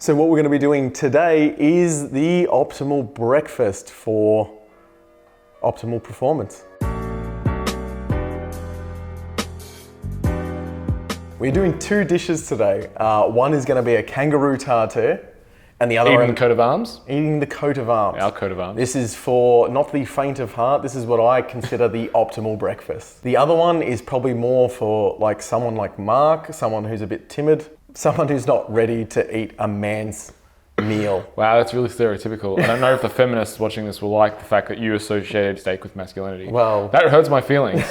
So what we're going to be doing today is the optimal breakfast for optimal performance. We're doing two dishes today. One is going to be a kangaroo tartare, and the other Eating one, the coat of arms? eating the coat of arms. Our coat of arms. This is for not the faint of heart. This is what I consider the optimal breakfast. The other one is probably more for like someone like Mark, someone who's a bit timid, someone who's not ready to eat a man's meal. Wow, that's really stereotypical. I don't know if the feminists watching this will like the fact that you associated steak with masculinity. Well, that hurts my feelings.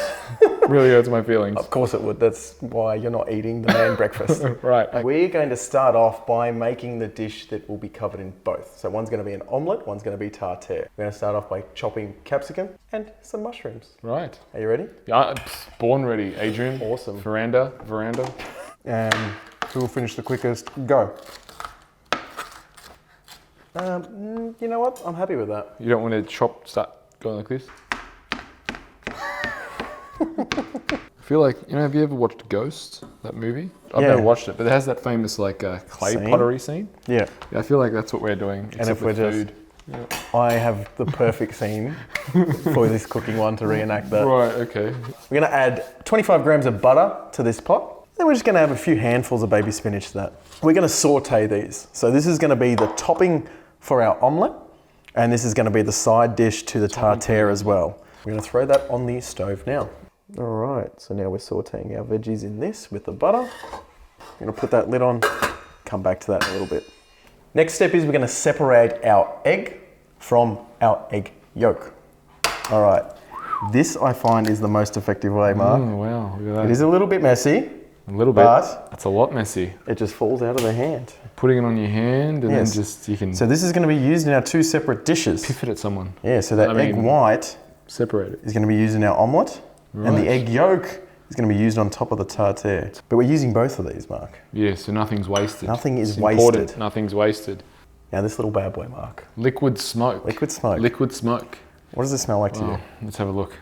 Really hurts my feelings. of course it would. That's why you're not eating the man breakfast. Right. We're going to start off by making the dish that will be covered in both. So one's going to be an omelette, one's going to be tartare. We're going to start off by chopping capsicum and some mushrooms. Right. Are you ready? Yeah, born ready, Adrian. Awesome. Veranda. And who will finish the quickest? Go. You know what? I'm happy with that. You don't want to start going like this? I feel like, have you ever watched Ghost, that movie? I've Yeah. never watched it, but it has that famous clay Scene? pottery scene. Yeah. Yeah, I feel like that's what we're doing. And except if we're with just, food. Yeah. I have the perfect scene for this cooking one to reenact that. Right, okay. We're going to add 25 grams of butter to this pot. Then we're just going to add a few handfuls of baby spinach to that. We're going to saute these. So this is going to be the topping for our omelette, and this is going to be the side dish to the tartare as well. We're going to throw that on the stove now. All right, so now we're sauteing our veggies in this with the butter. I'm going to put that lid on, come back to that in a little bit. Next step is we're going to separate our egg from our egg yolk. All right, this I find is the most effective way, Mark. Oh, wow, look at that. It is a little bit messy, A little bit. but That's a lot messy. it just falls out of the hand. Putting it on your hand and Yes. then just, you can So this is going to be used in our two separate dishes. piff it at someone. Yeah, so that egg white Separate it. is going to be used in our omelette, and Right. the egg yolk is going to be used on top of the tartare. But we're using both of these, Mark. Yeah, so nothing's wasted. Nothing is It's important. wasted. Nothing's wasted. Now this little bad boy, Mark. Liquid smoke. Liquid smoke. Liquid smoke. What does it smell like to Oh, you? let's have a look.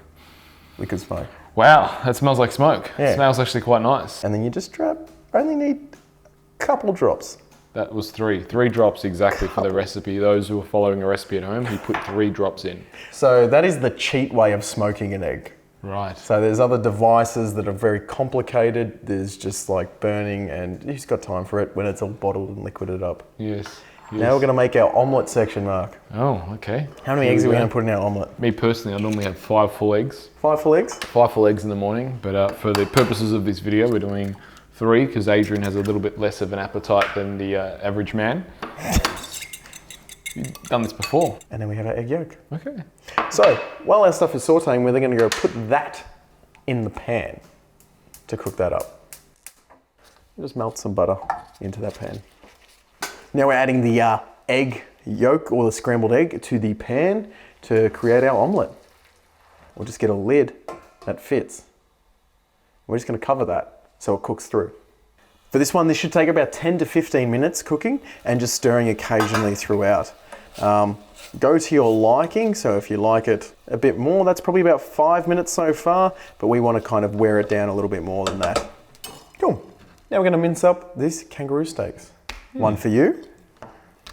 Liquid smoke. Wow, that smells like smoke. Yeah. Smells actually quite nice. And then you just only need a couple drops. That was 3 drops exactly for the recipe. Those who are following a recipe at home, he put 3 drops in. So that is the cheat way of smoking an egg. Right. So there's other devices that are very complicated. There's just like burning, and you've just got time for it when it's all bottled and liquided up. Yes. Now we're going to make our omelette section, Mark. Oh, okay. How many eggs are we going to put in our omelette? Me personally, I normally have 5 full eggs. 5 full eggs? 5 full eggs in the morning, but for the purposes of this video, we're doing 3 because Adrian has a little bit less of an appetite than the average man. You've done this before. And then we have our egg yolk. Okay. So while our stuff is sauteing, we're then going to go put that in the pan to cook that up. Just melt some butter into that pan. Now we're adding the egg yolk or the scrambled egg to the pan to create our omelette. We'll just get a lid that fits. We're just going to cover that so it cooks through. For this one, this should take about 10 to 15 minutes cooking and just stirring occasionally throughout. Go to your liking, so if you like it a bit more, that's probably about 5 minutes so far, but we want to kind of wear it down a little bit more than that. Cool. Now we're going to mince up these kangaroo steaks. One for you,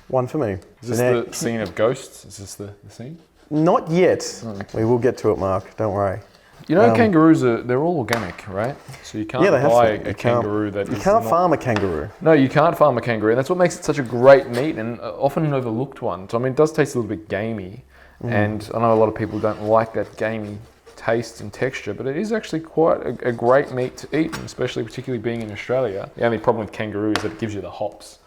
one for me. Is this the scene of Ghosts? Is this the scene? Not yet. We will get to it, Mark. Don't worry. You know, kangaroos they're all organic, right? So you can't buy a kangaroo that you can't farm a kangaroo. No, you can't farm a kangaroo. That's what makes it such a great meat and often an overlooked one. So I mean, it does taste a little bit gamey, and I know a lot of people don't like that gamey taste and texture, but it is actually quite a great meat to eat, and especially particularly being in Australia. The only problem with kangaroo is that it gives you the hops.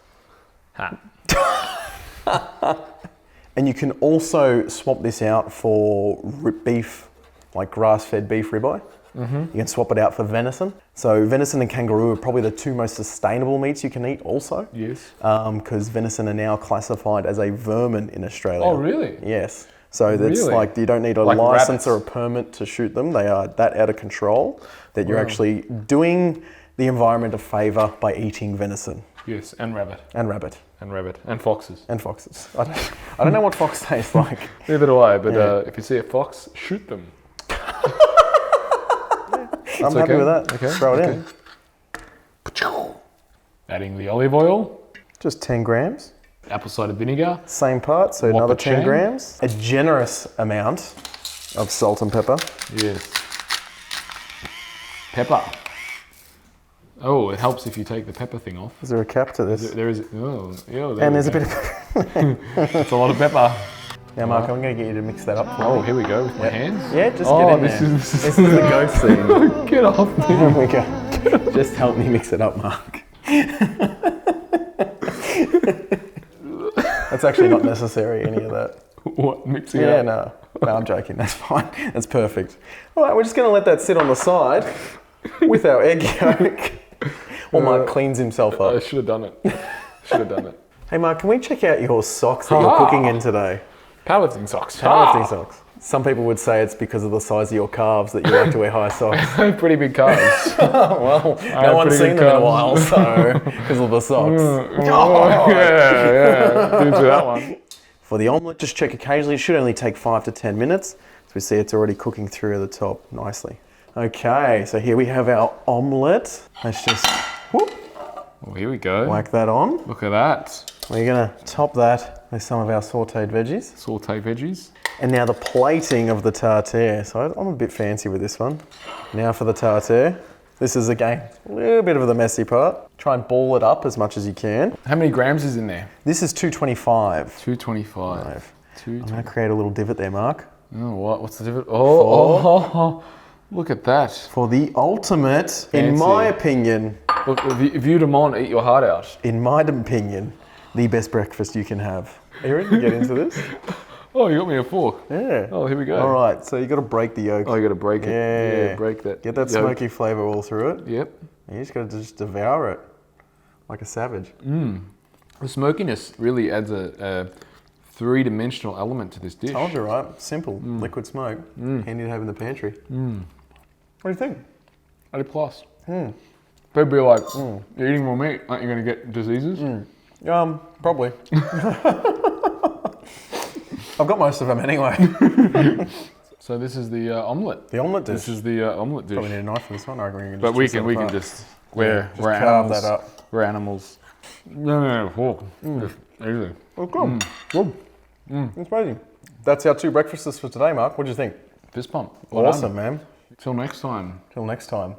And you can also swap this out for beef, like grass-fed beef ribeye. You can swap it out for venison. So venison and kangaroo are probably the 2 most sustainable meats you can eat also. Yes. Because venison are now classified as a vermin in Australia. Oh, really? Yes. So that's Really? like, you don't need a Like license rabbits? or a permit to shoot them. They are that out of control that you're actually doing the environment a favour by eating venison. Yes, and rabbit. And rabbit. And rabbit. And foxes. And foxes. I don't know what fox tastes like. Neither do I, but Yeah. if you see a fox, shoot them. I'm happy with that. Okay. Throw it in. Adding the olive oil. Just 10 grams. Apple cider vinegar. Same part, so another 10 Wapachang. grams. A generous amount of salt and pepper. Yes. Pepper. Oh, it helps if you take the pepper thing off. Is there a cap to this? There is. Oh, yeah. And there's a bit of pepper. That's a lot of pepper. Now, Mark, I'm going to get you to mix that up for Oh, me. here we go with my hands. Yeah, just get in there. This is the ghost scene. Get off me. There we go. Just help me mix it up, Mark. That's actually not necessary, any of that. What? Mixing Yeah, it up? no, I'm joking. That's fine. That's perfect. All right, we're just going to let that sit on the side with our egg yolk. Well, Mark cleans himself I up. should have done it. Should have done it. Hey, Mark, can we check out your socks that you're cooking in today? Powerlifting socks. Powerlifting socks. Some people would say it's because of the size of your calves that you like to wear high socks. I have pretty big calves. Well, no have one's pretty seen good them in a calves. while, so because of the socks. Yeah. Do that one. For the omelette, just check occasionally. It should only take 5 to 10 minutes. So we see it's already cooking through the top nicely. Okay, so here we have our omelette. Let's just whoop, Well, here we go. whack that on. Look at that. We're gonna top that with some of our sauteed veggies. Sauté veggies. And now the plating of the tartare. So I'm a bit fancy with this one. Now for the tartare. This is again a little bit of the messy part. Try and ball it up as much as you can. How many grams is in there? This is 225. 225. I'm gonna create a little divot there, Mark. Oh, what? What's the difference? Oh, look at that. For the ultimate, in Fancy. my opinion, Look, if you demand, eat your heart out. the best breakfast you can have. Are you ready to get into this? Oh, you got me a fork. Yeah. Oh, here we go. All right, so you got to break the yolk. Oh, you got to break it. Yeah. Break that. Get that yolk. smoky flavour all through it. Yep. And you just got to just devour it like a savage. The smokiness really adds a three-dimensional element to this dish. Told you, right? Simple. Liquid smoke. Handy to have in the pantry. What do you think? 80 plus. People be like, you're eating more meat, aren't you going to get diseases? Probably. I've got most of them anyway. So this is the omelette. The omelette dish. This is the omelette dish. Probably need a knife for this one. I reckon But we just can apart. just we're Just we're carve animals. that up. We're animals. No, fork. Just easy. Oh, good. Good. It's amazing. That's our 2 breakfasts for today, Mark. What do you think? Fist pump. Well Awesome, done. man. Till next time. Till next time.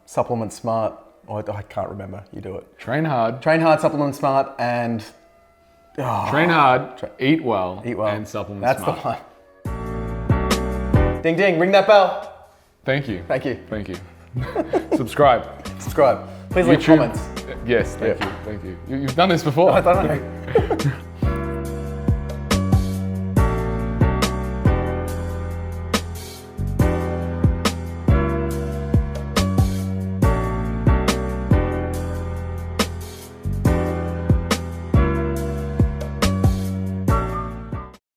Supplement Smart. Oh, I can't remember. You do it. Train hard. Train hard, supplement smart, and Train hard. Eat well. eat well. And supplement That's smart. the one. Ding ding, ring that bell. Thank you. Thank you. Thank you. Subscribe. Subscribe. Please leave YouTube. comments. Yes, thank you. Thank you. You've done this before. I don't know.